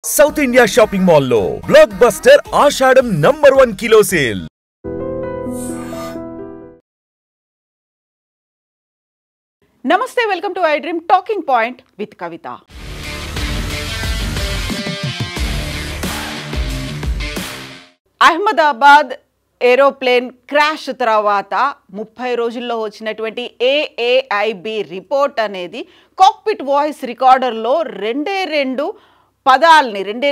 South India shopping mall లో block buster ఆషాఢం #1 kilo sale. నమస్తే, welcome to I dream talking point with Kavitha. Ahmedabad aeroplane crash తర్వాత 30 రోజుల్లో వచ్చినటువంటి AAIB report అనేది cockpit voice రికార్డర్లో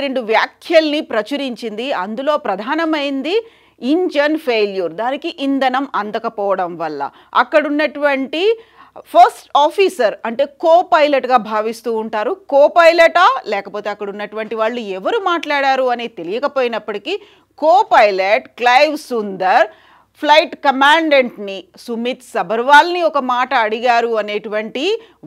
రెండు వ్యాఖ్యల్ని ప్రచురించింది. అందులో ప్రధానమైంది ఇంజన్ ఫెయిల్యూర్, దానికి ఇంధనం అందకపోవడం వల్ల అక్కడున్నటువంటి ఫస్ట్ ఆఫీసర్ అంటే కో పైలట్గా భావిస్తూ ఉంటారు. కో పైలటా లేకపోతే అక్కడ ఉన్నటువంటి వాళ్ళు ఎవరు మాట్లాడారు అని తెలియకపోయినప్పటికీ co pilot Clive Sundar flight కమాండెంట్ని సుమిత్ సబర్వాల్ని ఒక మాట అడిగారు అనేటువంటి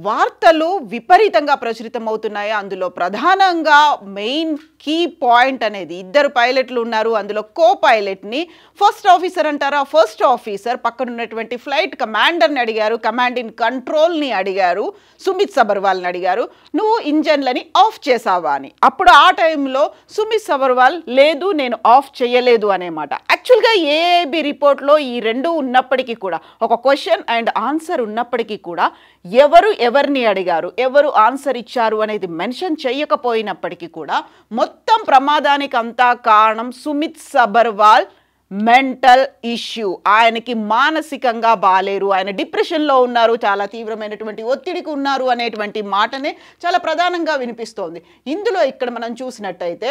వార్తలు విపరీతంగా ప్రచురితమవుతున్నాయి. అందులో ప్రధానంగా మెయిన్ కీ పాయింట్ అనేది ఇద్దరు పైలట్లు ఉన్నారు. అందులో కో పైలట్ని ఫస్ట్ ఆఫీసర్ అంటారా, ఫస్ట్ ఆఫీసర్ పక్కన ఉన్నటువంటి ఫ్లైట్ కమాండర్ని అడిగారు, కమాండ్ ఇన్ కంట్రోల్ని అడిగారు, సుమిత్ సబర్వాల్ని అడిగారు, నువ్వు ఇంజన్లని ఆఫ్ చేసావా అని. అప్పుడు ఆ టైంలో సుమిత్ సబర్వాల్ లేదు, నేను ఆఫ్ చేయలేదు అనే మాట. యాక్చువల్గా ఏఐబి రిపోర్ట్లో ఈ రెండు ఉన్నప్పటికీ కూడా, ఒక క్వశ్చన్ అండ్ ఆన్సర్ ఉన్నప్పటికీ కూడా ఎవరిని అడిగారు, ఎవరు ఆన్సర్ ఇచ్చారు అనేది మెన్షన్ చేయకపోయినప్పటికీ కూడా మొత్తం ప్రమాదానికి అంతా కారణం సుమిత్ సబర్వాల్ మెంటల్ ఇష్యూ. ఆయనకి మానసికంగా బాలేరు, ఆయన డిప్రెషన్లో ఉన్నారు, చాలా తీవ్రమైనటువంటి ఒత్తిడికి ఉన్నారు అనేటువంటి మాటనే చాలా ప్రధానంగా వినిపిస్తోంది. ఇందులో ఇక్కడ మనం చూసినట్టయితే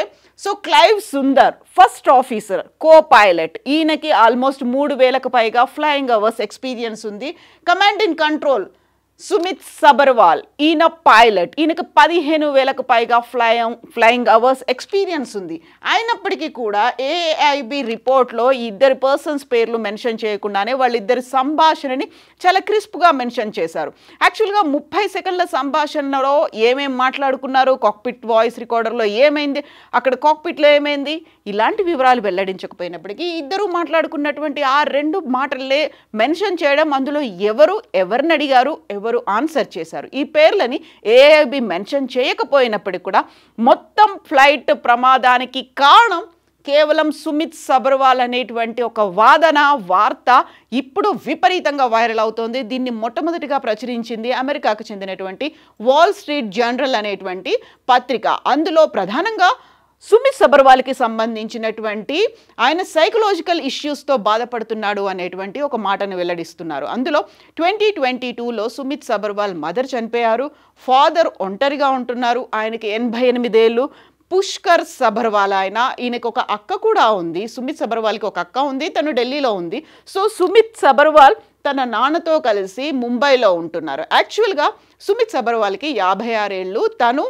Clive Sundar first officer co pilot, ఈయనకి ఆల్మోస్ట్ 3000కు పైగా ఫ్లయింగ్ అవర్స్ ఎక్స్పీరియన్స్ ఉంది. Command in control Sumit Sabharwal, ఈయన పైలట్, ఈయనకు 15,000కు పైగా ఫ్లయింగ్ అవర్స్ ఎక్స్పీరియన్స్ ఉంది. అయినప్పటికీ కూడా ఏఐబి రిపోర్ట్లో ఈ ఇద్దరు పర్సన్స్ పేర్లు మెన్షన్ చేయకుండానే వాళ్ళిద్దరి సంభాషణని చాలా క్రిస్ప్గా మెన్షన్ చేశారు. యాక్చువల్గా 30 సెకండ్ల సంభాషణలో ఏమేమి మాట్లాడుకున్నారు, కాక్పిట్ వాయిస్ రికార్డర్లో ఏమైంది, అక్కడ కాక్పిట్లో ఏమైంది, ఇలాంటి వివరాలు వెల్లడించకపోయినప్పటికీ ఇద్దరు మాట్లాడుకున్నటువంటి ఆ రెండు మాటలే మెన్షన్ చేయడం, అందులో ఎవరిని అడిగారు, ఎవరు ఆన్సర్ చేశారు, ఈ పేర్లని ఏఐబి మెన్షన్ చేయకపోయినప్పటికీ కూడా మొత్తం ఫ్లైట్ ప్రమాదానికి కారణం కేవలం సుమిత్ సబర్వాల్ అనేటువంటి ఒక వార్త ఇప్పుడు విపరీతంగా వైరల్ అవుతోంది. దీన్ని మొట్టమొదటిగా ప్రచురించింది అమెరికాకు చెందినటువంటి వాల్ స్ట్రీట్ జర్నల్ అనేటువంటి పత్రిక. అందులో ప్రధానంగా సుమిత్ సబర్వాల్కి సంబంధించినటువంటి ఆయన సైకలాజికల్ ఇష్యూస్తో బాధపడుతున్నాడు అనేటువంటి ఒక మాటను వెల్లడిస్తున్నారు. అందులో 2022లో సుమిత్ సబర్వాల్ మదర్ చనిపోయారు, ఫాదర్ ఒంటరిగా ఉంటున్నారు, ఆయనకి 88 ఏళ్ళు. పుష్కర్ సబర్వాల్ ఈయనకు ఒక అక్క కూడా ఉంది. సుమిత్ సబర్వాల్కి ఒక అక్క ఉంది, తను ఢిల్లీలో ఉంది. సుమిత్ సబర్వాల్ తన నాన్నతో కలిసి ముంబైలో ఉంటున్నారు. యాక్చువల్గా సుమిత్ సబర్వాల్కి 56 ఏళ్ళు. తను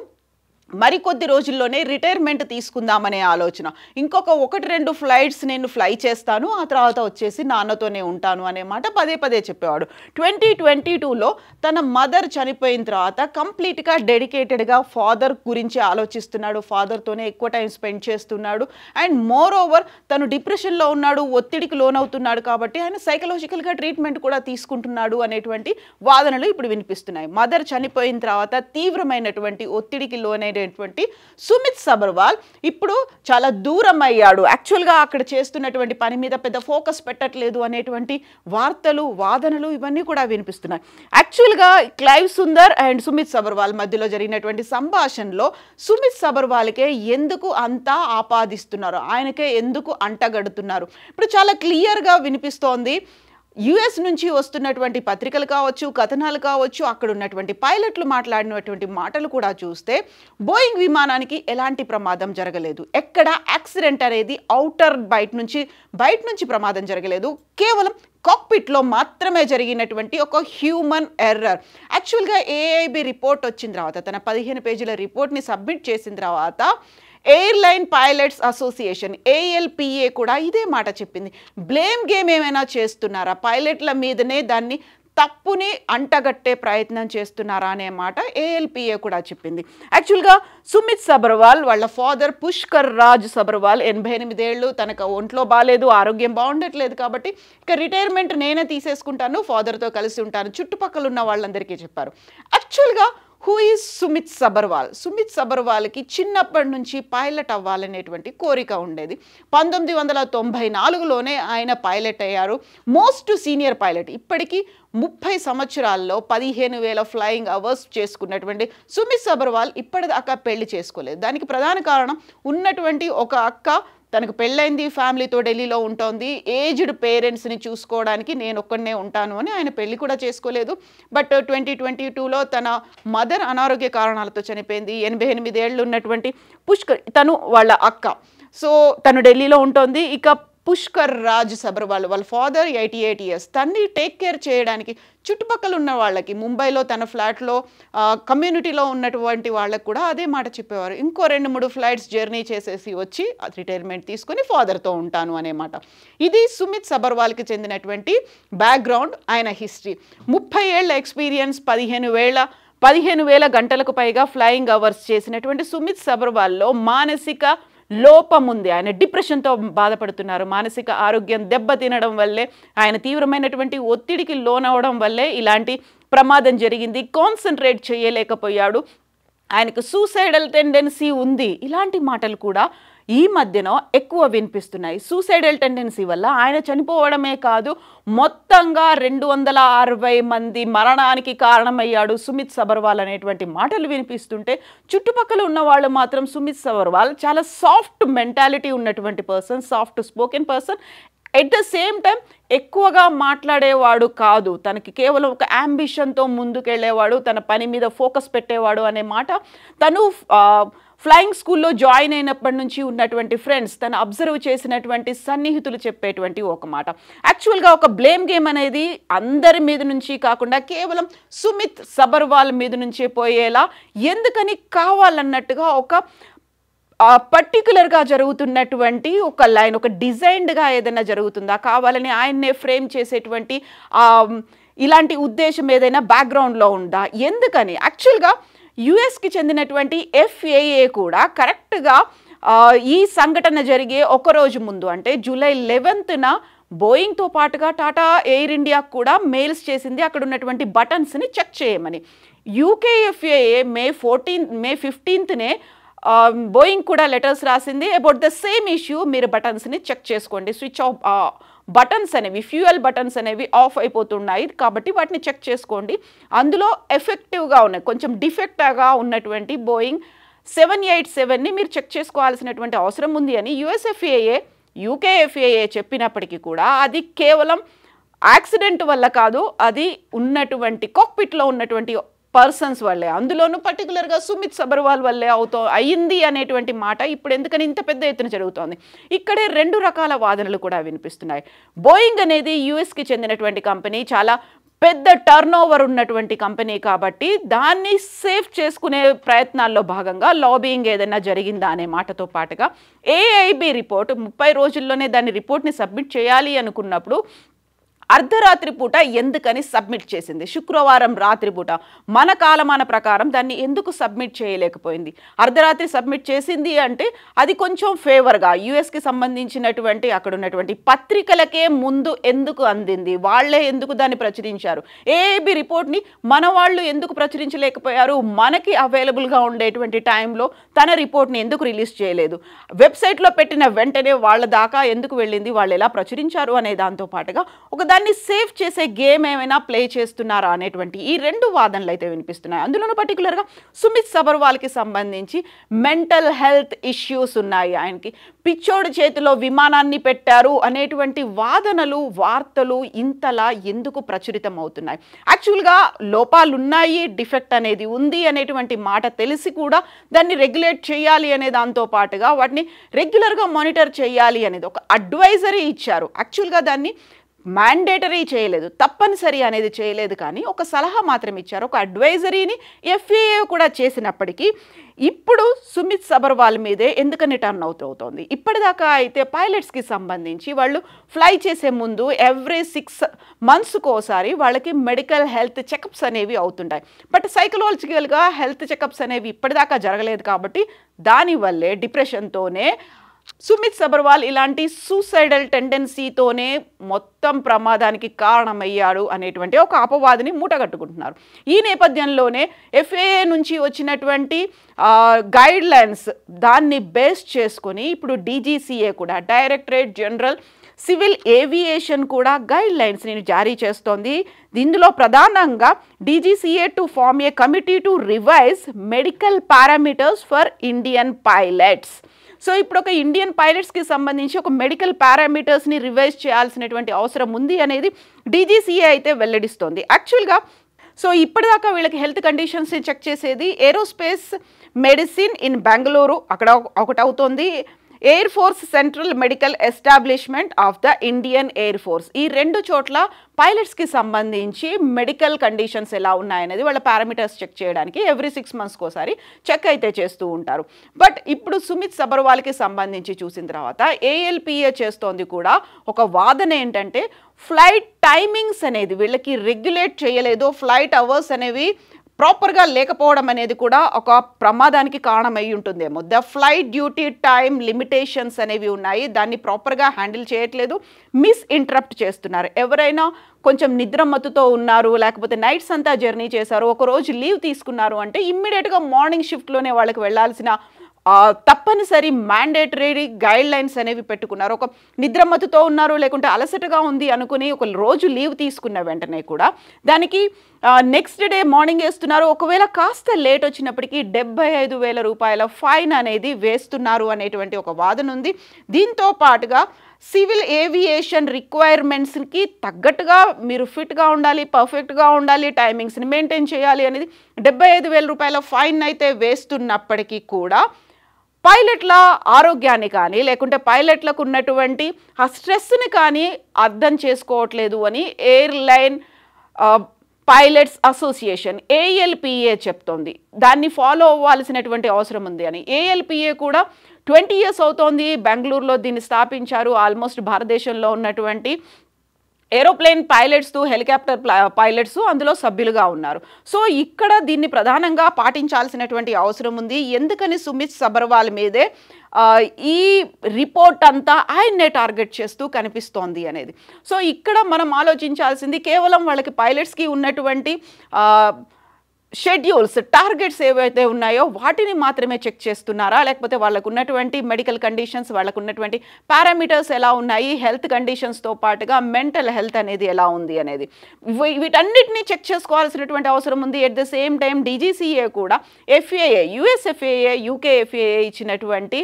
మరికొద్ది రోజుల్లోనే రిటైర్మెంట్ తీసుకుందామనే ఆలోచన, ఇంకొక 1-2 ఫ్లైట్స్ నేను ఫ్లై చేస్తాను, ఆ తర్వాత వచ్చేసి నాన్నతోనే ఉంటాను అనే మాట పదే చెప్పేవాడు. 2022లో తన మదర్ చనిపోయిన తర్వాత కంప్లీట్గా డెడికేటెడ్గా ఫాదర్ గురించి ఆలోచిస్తున్నాడు, ఫాదర్తోనే ఎక్కువ టైం స్పెండ్ చేస్తున్నాడు. అండ్ మోర్ ఓవర్ తను డిప్రెషన్లో ఉన్నాడు, ఒత్తిడికి లోనవుతున్నాడు, కాబట్టి ఆయన సైకలాజికల్గా ట్రీట్మెంట్ కూడా తీసుకుంటున్నాడు అనేటువంటి వాదనలు ఇప్పుడు వినిపిస్తున్నాయి. మదర్ చనిపోయిన తర్వాత తీవ్రమైనటువంటి ఒత్తిడికి లోనైనటువంటి సుమిత్ సబర్వాల్ ఇప్పుడు చాలా దూరం అయ్యాడు, యాక్చువల్గా అక్కడ చేస్తున్నటువంటి పని మీద పెద్ద ఫోకస్ పెట్టట్లేదు అనేటువంటి వాదనలు ఇవన్నీ కూడా వినిపిస్తున్నాయి. యాక్చువల్గా క్లైవ్ సుందర్ అండ్ సుమిత్ సబర్వాల్ మధ్యలో జరిగినటువంటి సంభాషణలో సుమిత్ సబర్వాల్కే ఎందుకు అంతా ఆపాదిస్తున్నారు, ఆయనకే ఎందుకు అంటగడుతున్నారు ఇప్పుడు చాలా క్లియర్గా వినిపిస్తోంది. యుఎస్ నుంచి వస్తున్నటువంటి పత్రికలు కావచ్చు, కథనాలు కావచ్చు, అక్కడ ఉన్నటువంటి పైలట్లు మాట్లాడినటువంటి మాటలు కూడా చూస్తే బోయింగ్ విమానానికి ఎలాంటి ప్రమాదం జరగలేదు, ఎక్కడ యాక్సిడెంట్ అనేది బయట నుంచి ప్రమాదం జరగలేదు, కేవలం కాక్పిట్లో మాత్రమే జరిగినటువంటి ఒక హ్యూమన్ ఎర్రర్. యాక్చువల్గా ఏఐబి రిపోర్ట్ వచ్చిన తర్వాత, తన 15 పేజీల రిపోర్ట్ని సబ్మిట్ చేసిన తర్వాత ఎయిర్లైన్ పైలట్స్ అసోసియేషన్ ALPA కూడా ఇదే మాట చెప్పింది. బ్లేమ్ గేమ్ ఏమైనా చేస్తున్నారా, పైలట్ల మీదనే దాన్ని తప్పుని అంటగట్టే ప్రయత్నం చేస్తున్నారా అనే మాట ALPA కూడా చెప్పింది. యాక్చువల్గా సుమిత్ సబర్వాల్ వాళ్ళ ఫాదర్ పుష్కర్ రాజ్ సబర్వాల్ 88 ఏళ్ళు, తనకు ఒంట్లో బాగాలేదు, ఆరోగ్యం బాగుండట్లేదు, కాబట్టి ఇక రిటైర్మెంట్ నేనే తీసేసుకుంటాను, ఫాదర్తో కలిసి ఉంటాను, చుట్టుపక్కల ఉన్న వాళ్ళందరికీ చెప్పారు. యాక్చువల్గా హూ ఈజ్ సుమిత్ సబర్వాల్? సుమిత్ సబర్వాల్కి చిన్నప్పటి నుంచి పైలట్ అవ్వాలనేటువంటి కోరిక ఉండేది. 1994లోనే ఆయన పైలట్ అయ్యారు. Most senior pilot. ఇప్పటికీ 30 సంవత్సరాల్లో 15,000 ఫ్లయింగ్ అవర్స్ చేసుకున్నటువంటి సుమిత్ సబర్వాల్ ఇప్పటిదాకా పెళ్లి చేసుకోలేదు. దానికి ప్రధాన కారణం ఉన్నటువంటి ఒక అక్క తనకు పెళ్ళైంది, ఫ్యామిలీతో ఢిల్లీలో ఉంటుంది, ఏజ్డ్ పేరెంట్స్ని చూసుకోవడానికి నేను ఒక్కడనే ఉంటాను అని ఆయన పెళ్లి కూడా చేసుకోలేదు. బట్ 2022లో తన మదర్ అనారోగ్య కారణాలతో చనిపోయింది. 88 ఏళ్ళు ఉన్నటువంటి పుష్కర్ తను వాళ్ళ అక్క. సో తను ఢిల్లీలో ఉంటుంది. ఇక పుష్కర్ రాజ్ సబర్వాల్ వాళ్ళ ఫాదర్ 88 ఇయర్స్. తన్ని టేక్ కేర్ చేయడానికి చుట్టుపక్కల ఉన్న వాళ్ళకి, ముంబైలో తన ఫ్లాట్లో కమ్యూనిటీలో ఉన్నటువంటి వాళ్ళకు కూడా అదే మాట చెప్పేవారు, ఇంకో 2-3 ఫ్లైట్స్ జర్నీ చేసేసి వచ్చి రిటైర్మెంట్ తీసుకొని ఫాదర్తో ఉంటాను అనే మాట. ఇది సుమిత్ సబర్వాల్కి చెందినటువంటి బ్యాక్గ్రౌండ్, ఆయన హిస్టరీ. 30 ఏళ్ల ఎక్స్పీరియన్స్, 15,000 గంటలకు పైగా ఫ్లయింగ్ అవర్స్ చేసినటువంటి సుమిత్ సబర్వాల్లో మానసిక లోపం ఉంది. ఆయన డిప్రెషన్తో బాధపడుతున్నారు. మానసిక ఆరోగ్యం దెబ్బతినడం వల్లే, ఆయన తీవ్రమైనటువంటి ఒత్తిడికి లోనవడం వల్లే ఇలాంటి ప్రమాదం జరిగింది. కాన్సన్ట్రేట్ చేయలేకపోయాడు. ఆయనకు సూసైడల్ టెండెన్సీ ఉంది. ఇలాంటి మాటలు కూడా ఈ మధ్యన ఎక్కువ వినిపిస్తున్నాయి. సూసైడల్ టెండెన్సీ వల్ల ఆయన చనిపోవడమే కాదు, మొత్తంగా 260 మంది మరణానికి కారణమయ్యాడు సుమిత్ సబర్వాల్ అనేటువంటి మాటలు వినిపిస్తుంటే, చుట్టుపక్కల ఉన్న వాళ్ళు మాత్రం సుమిత్ సబర్వాల్ చాలా సాఫ్ట్ మెంటాలిటీ ఉన్నటువంటి person, soft spoken person, at the same time ఎక్కువగా మాట్లాడేవాడు కాదు. తనకి కేవలం ఒక అంబిషన్తో ముందుకెళ్ళేవాడు, తన పని మీద ఫోకస్ పెట్టేవాడు అనే మాట తను ఫ్లయింగ్ స్కూల్లో జాయిన్ అయినప్పటి నుంచి ఉన్నటువంటి ఫ్రెండ్స్, తను అబ్జర్వ్ చేసినటువంటి సన్నిహితులు చెప్పేటువంటి ఒక మాట. యాక్చువల్గా ఒక బ్లేమ్ గేమ్ అనేది అందరి మీద నుంచి కాకుండా కేవలం సుమిత్ సబర్వాల్ మీద నుంచే పోయేలా, ఎందుకని కావాలన్నట్టుగా ఒక పర్టికులర్గా జరుగుతున్నటువంటి ఒక లైన్, ఒక డిజైన్డ్గా ఏదైనా జరుగుతుందా, కావాలని ఆయన్నే ఫ్రేమ్ చేసేటువంటి ఇలాంటి ఉద్దేశం ఏదైనా బ్యాక్గ్రౌండ్లో ఉందా, ఎందుకని? యాక్చువల్గా యుఎస్కి చెందినటువంటి FAA కూడా కరెక్ట్గా ఈ సంఘటన జరిగే ఒకరోజు ముందు, అంటే జూలై 11న బోయింగ్తో పాటుగా టాటా ఎయిర్ ఇండియాకు కూడా మెయిల్స్ చేసింది అక్కడ ఉన్నటువంటి బటన్స్ని చెక్ చేయమని. UK FAA మే 15నే బోయింగ్ కూడా లెటర్స్ రాసింది అబౌట్ ద సేమ్ ఇష్యూ. మీరు బటన్స్ని చెక్ చేసుకోండి, స్విచ్ ఆఫ్ బటన్స్ అనేవి, ఫ్యూయల్ బటన్స్ అనేవి ఆఫ్ అయిపోతున్నాయి కాబట్టి వాటిని చెక్ చేసుకోండి, అందులో ఎఫెక్టివ్గా ఉన్నాయి, కొంచెం డిఫెక్ట్గా ఉన్నటువంటి బోయింగ్ 787ని మీరు చెక్ చేసుకోవాల్సినటువంటి అవసరం ఉంది అని US FAA UK FAA చెప్పినప్పటికీ కూడా అది కేవలం యాక్సిడెంట్ వల్ల కాదు, అది ఉన్నటువంటి కాక్పిట్లో ఉన్నటువంటి పర్సన్స్ వల్లే, అందులోనూ పర్టికులర్గా సుమిత్ సబర్వాల్ వల్లే అయింది అనేటువంటి మాట ఇప్పుడు ఎందుకని ఇంత పెద్ద ఎత్తున జరుగుతోంది. ఇక్కడే 2 రకాల వాదనలు కూడా వినిపిస్తున్నాయి. బోయింగ్ అనేది యుఎస్కి చెందినటువంటి కంపెనీ, చాలా పెద్ద టర్న్ ఓవర్ ఉన్నటువంటి కంపెనీ కాబట్టి దాన్ని సేవ్ చేసుకునే ప్రయత్నాల్లో భాగంగా లాబియింగ్ ఏదైనా జరిగిందా అనే మాటతో పాటుగా AIB రిపోర్ట్ 30 రోజుల్లోనే దాని రిపోర్ట్ని సబ్మిట్ చేయాలి అనుకున్నప్పుడు అర్ధరాత్రి పూట ఎందుకని సబ్మిట్ చేసింది? శుక్రవారం రాత్రి పూట మన కాలమాన ప్రకారం దాన్ని ఎందుకు సబ్మిట్ చేయలేకపోయింది? అర్ధరాత్రి సబ్మిట్ చేసింది అంటే అది కొంచెం ఫేవర్గా యుఎస్కి సంబంధించినటువంటి అక్కడ ఉన్నటువంటి పత్రికలకే ముందు ఎందుకు అందింది? వాళ్లే ఎందుకు దాన్ని ప్రచురించారు? AIB రిపోర్ట్ని మన వాళ్ళు ఎందుకు ప్రచురించలేకపోయారు? మనకి అవైలబుల్గా ఉండేటువంటి టైంలో తన రిపోర్ట్ని ఎందుకు రిలీజ్ చేయలేదు? వెబ్సైట్లో పెట్టిన వెంటనే వాళ్ళ దాకా ఎందుకు వెళ్ళింది? వాళ్ళు ఎలా ప్రచురించారు అనే దాంతో పాటుగా ఒక దాన్ని సేవ్ చేసే గేమ్ ఏమైనా ప్లే చేస్తున్నారా అనేటువంటి ఈ 2 వాదనలు అయితే వినిపిస్తున్నాయి. అందులోనూ పర్టికులర్గా సుమిత్ సబర్వాల్కి సంబంధించి మెంటల్ హెల్త్ ఇష్యూస్ ఉన్నాయి, ఆయనకి పిచ్చోడి చేతిలో విమానాన్ని పెట్టారు అనేటువంటి వాదనలు, వార్తలు ఇంతలా ఎందుకు ప్రచురితం అవుతున్నాయి? యాక్చువల్గా లోపాలు ఉన్నాయి, డిఫెక్ట్ అనేది ఉంది అనేటువంటి మాట తెలిసి కూడా దాన్ని రెగ్యులేట్ చేయాలి అనే దాంతో పాటుగా వాటిని రెగ్యులర్గా మానిటర్ చేయాలి అనేది ఒక అడ్వైజరీ ఇచ్చారు. యాక్చువల్గా దాన్ని మ్యాండేటరీ చేయలేదు, తప్పనిసరి అనేది చేయలేదు, కానీ ఒక సలహా మాత్రం ఇచ్చారు, ఒక అడ్వైజరీని FAA కూడా చేసినప్పటికీ ఇప్పుడు సుమిత్ సబర్వాల్ మీదే ఎందుకని టర్న్ అవుతోంది? ఇప్పటిదాకా అయితే పైలట్స్కి సంబంధించి వాళ్ళు ఫ్లై చేసే ముందు ఎవ్రీ 6 మంత్స్కి ఒకసారి వాళ్ళకి మెడికల్ హెల్త్ చెకప్స్ అనేవి అవుతుంటాయి. బట్ సైకలాజికల్గా హెల్త్ చెకప్స్ అనేవి ఇప్పటిదాకా జరగలేదు కాబట్టి దానివల్లే డిప్రెషన్తోనే సుమిత్ సబర్వాల్ ఇలాంటి సూసైడల్ టెండెన్సీతోనే మొత్తం ప్రమాదానికి కారణమయ్యాడు అనేటువంటి ఒక అపవాదిని మూటగట్టుకుంటున్నారు. ఈ నేపథ్యంలోనే FAA నుంచి వచ్చినటువంటి గైడ్ లైన్స్ దాన్ని బేస్ చేసుకొని ఇప్పుడు DGCA కూడా, డైరెక్టరేట్ జనరల్ సివిల్ ఏవియేషన్ కూడా గైడ్ లైన్స్ని జారీ చేస్తోంది. ఇందులో ప్రధానంగా DGCA to form a committee to revise medical parameters for Indian pilots. So ఇప్పుడు ఒక ఇండియన్ పైలట్స్కి సంబంధించి ఒక మెడికల్ పారామీటర్స్ని రివైజ్ చేయాల్సినటువంటి అవసరం ఉంది అనేది DGCA అయితే వెల్లడిస్తోంది. యాక్చువల్గా సో ఇప్పటిదాకా వీళ్ళకి హెల్త్ కండిషన్స్ని చెక్ చేసేది ఏరోస్పేస్ మెడిసిన్ ఇన్ బెంగళూరు అక్కడ ఒకటి అవుతోంది, air force central medical establishment of the Indian air force. ఈ 2 చోట్ల పైలట్స్కి సంబంధించి మెడికల్ కండిషన్స్ ఎలా ఉన్నాయనేది వాళ్ళ పారామీటర్స్ చెక్ చేయడానికి ఎవ్రీ 6 monthsకి ఒకసారి చెక్ అయితే చేస్తూ ఉంటారు. బట్ ఇప్పుడు సుమిత్ సబర్వాల్కి సంబంధించి చూసిన తర్వాత ALPA చేస్తోంది కూడా ఒక వాదన ఏంటంటే ఫ్లైట్ టైమింగ్స్ అనేది వీళ్ళకి రెగ్యులేట్ చేయలేదు, ఫ్లైట్ అవర్స్ అనేవి ప్రాపర్గా లేకపోవడం అనేది కూడా ఒక ప్రమాదానికి కారణమై ఉంటుందేమో. The flight duty time limitations అనేవి ఉన్నాయి, దాన్ని ప్రాపర్గా హ్యాండిల్ చేయట్లేదు, మిస్ఇంటరప్ట్ చేస్తున్నారు. ఎవరైనా కొంచెం నిద్రమత్తుతో ఉన్నారు, లేకపోతే నైట్స్ అంతా జర్నీ చేశారు, ఒకరోజు లీవ్ తీసుకున్నారు అంటే ఇమ్మీడియట్గా మార్నింగ్ షిఫ్ట్లోనే వాళ్ళకి వెళ్ళాల్సిన తప్పనిసరి మ్యాండేటరీ గైడ్ లైన్స్ అనేవి పెట్టుకున్నారు. ఒక నిద్రమత్తుతో ఉన్నారు, లేకుంటే అలసటగా ఉంది అనుకుని ఒక రోజు లీవ్ తీసుకున్న వెంటనే కూడా దానికి నెక్స్ట్ డే మార్నింగ్ వేస్తున్నారు. ఒకవేళ కాస్త లేట్ వచ్చినప్పటికీ 75,000 రూపాయల ఫైన్ అనేది వేస్తున్నారు అనేటువంటి ఒక వాదన ఉంది. దీంతో పాటుగా సివిల్ ఏవియేషన్ రిక్వైర్మెంట్స్కి తగ్గట్టుగా మీరు ఫిట్గా ఉండాలి, పర్ఫెక్ట్గా ఉండాలి, టైమింగ్స్ని మెయింటైన్ చేయాలి అనేది 75,000 రూపాయల ఫైన్ అయితే వేస్తున్నప్పటికీ కూడా పైలట్ల ఆరోగ్యాన్ని కానీ లేకుంటే పైలట్లకు ఉన్నటువంటి ఆ స్ట్రెస్ని కానీ అర్థం చేసుకోవట్లేదు అని ఎయిర్లైన్ పైలట్స్ అసోసియేషన్ ALPA చెప్తోంది. దాన్ని ఫాలో అవ్వాల్సినటువంటి అవసరం ఉంది అని. ALPA కూడా 20 years అవుతోంది, బెంగళూరులో దీన్ని స్థాపించారు. ఆల్మోస్ట్ భారతదేశంలో ఉన్నటువంటి ఏరోప్లేన్ పైలట్స్, హెలికాప్టర్ పైలట్స్ అందులో సభ్యులుగా ఉన్నారు. సో ఇక్కడ దీన్ని ప్రధానంగా పాటించాల్సినటువంటి అవసరం ఉంది. ఎందుకని సుమిత్ సబర్వాల్ మీదే ఈ రిపోర్ట్ అంతా ఆయన్నే టార్గెట్ చేస్తూ కనిపిస్తోంది అనేది. సో ఇక్కడ మనం ఆలోచించాల్సింది కేవలం వాళ్ళకి పైలట్స్కి ఉన్నటువంటి షెడ్యూల్స్, టార్గెట్స్ ఏవైతే ఉన్నాయో వాటిని మాత్రమే చెక్ చేస్తున్నారా, లేకపోతే వాళ్ళకు ఉన్నటువంటి మెడికల్ కండిషన్స్, వాళ్ళకు ఉన్నటువంటి పారామీటర్స్ ఎలా ఉన్నాయి, హెల్త్ కండిషన్స్తో పాటుగా మెంటల్ హెల్త్ అనేది ఎలా ఉంది అనేది వీటన్నిటిని చెక్ చేసుకోవాల్సినటువంటి అవసరం ఉంది. At the same time DGCA కూడా FAA, US FAA, UK FAA ఇచ్చినటువంటి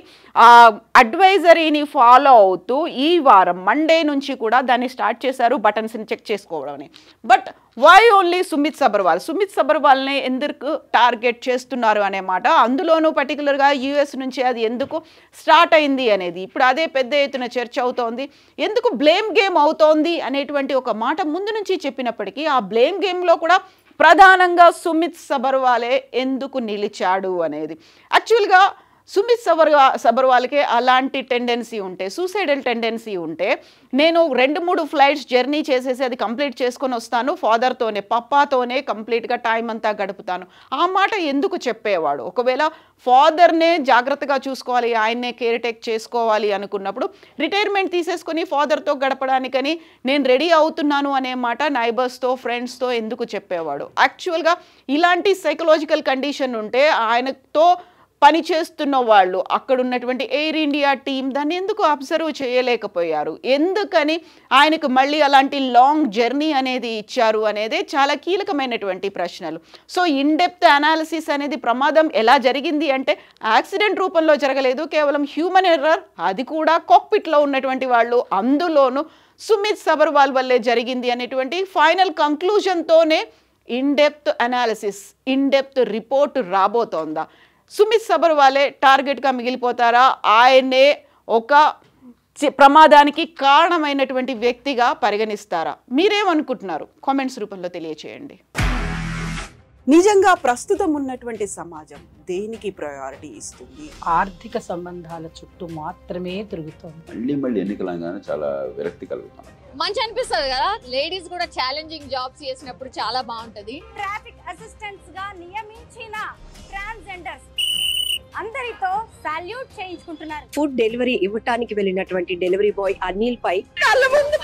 అడ్వైజరీని ఫాలో అవుతూ ఈ వారం మండే నుంచి కూడా దాన్ని స్టార్ట్ చేశారు బటన్స్ని చెక్ చేసుకోవడం అని. బట్ వై ఓన్లీ సుమిత్ సబర్వాల్ని ఎందుకు టార్గెట్ చేస్తున్నారు అనే మాట, అందులోనూ పర్టికులర్గా US నుంచి అది ఎందుకు స్టార్ట్ అయింది అనేది ఇప్పుడు అదే పెద్ద ఎత్తున చర్చ అవుతోంది. ఎందుకు బ్లేమ్ గేమ్ అవుతోంది అనేటువంటి ఒక మాట ముందు నుంచి చెప్పినప్పటికీ ఆ బ్లేమ్ గేమ్లో కూడా ప్రధానంగా సుమిత్ సబర్వాలే ఎందుకు నిలిచాడు అనేది. యాక్చువల్గా సుమిత్ సబర్వాల్కి అలాంటి టెండెన్సీ ఉంటే, సూసైడల్ టెండెన్సీ ఉంటే నేను 2-3 ఫ్లైట్స్ జర్నీ చేసేసి అది కంప్లీట్ చేసుకొని వస్తాను, ఫాదర్తోనే పప్పాతోనే కంప్లీట్గా టైం అంతా గడుపుతాను, ఆ మాట ఎందుకు చెప్పేవాడు? ఒకవేళ ఫాదర్నే జాగ్రత్తగా చూసుకోవాలి, ఆయన్నే కేర్ టేక్ చేసుకోవాలి అనుకున్నప్పుడు రిటైర్మెంట్ తీసేసుకొని ఫాదర్తో గడపడానికని నేను రెడీ అవుతున్నాను అనే మాట నైబర్స్తో, ఫ్రెండ్స్తో ఎందుకు చెప్పేవాడు? యాక్చువల్గా ఇలాంటి సైకలాజికల్ కండిషన్ ఉంటే ఆయనతో పనిచేస్తున్న వాళ్ళు, అక్కడ ఉన్నటువంటి ఎయిర్ ఇండియా టీం దాన్ని ఎందుకు అబ్జర్వ్ చేయలేకపోయారు? ఎందుకని ఆయనకు మళ్ళీ అలాంటి లాంగ్ జర్నీ అనేది ఇచ్చారు అనేది చాలా కీలకమైనటువంటి ప్రశ్నలు. సో ఇన్ డెప్త్ అనాలిసిస్ అనేది ప్రమాదం ఎలా జరిగింది అంటే యాక్సిడెంట్ రూపంలో జరగలేదు, కేవలం హ్యూమన్ ఎర్రర్, అది కూడా కాక్పిట్లో ఉన్నటువంటి వాళ్ళు, అందులోనూ సుమిత్ సబర్వాల్ వల్లే జరిగింది అనేటువంటి ఫైనల్ కంక్లూజన్తోనే in depth analysis, in depth report రాబోతోందా? సుమిత్ సబర్వాలే టార్గెట్గా మిగిలిపోతారా? ఆయనే ఒక ప్రమాదానికి కారణమైనటువంటి వ్యక్తిగా పరిగణిస్తారా? మీరేమనుకుంటున్నారు? కామెంట్స్ రూపంలో తెలియచేయండి. నిజంగా ప్రస్తుతం ఉన్నటువంటి సమాజం దేనికి ప్రయారిటీ ఇస్తుంది? ఆర్థిక సంబంధాల చుట్టూ మాత్రమే తిరుగుతోంది. మళ్ళీ ఎన్నికలంగానే చాలా విరక్తి కలుగుతాను. మంచి అనిపిస్తుంది కదా, లేడీస్ కూడా ఛాలెంజింగ్ జాబ్స్ చేసినప్పుడు చాలా బాగుంటది. ట్రాఫిక్ అసిస్టెంట్స్ గా నియమించిన ట్రాన్స్జెండర్స్ అందరితో సాల్యూట్ చేయించుకుంటున్నారు. ఫుడ్ డెలివరీ ఇవ్వటానికి వెళ్ళినటువంటి డెలివరీ బాయ్ అనిల్ పై కళ్ళ ముందు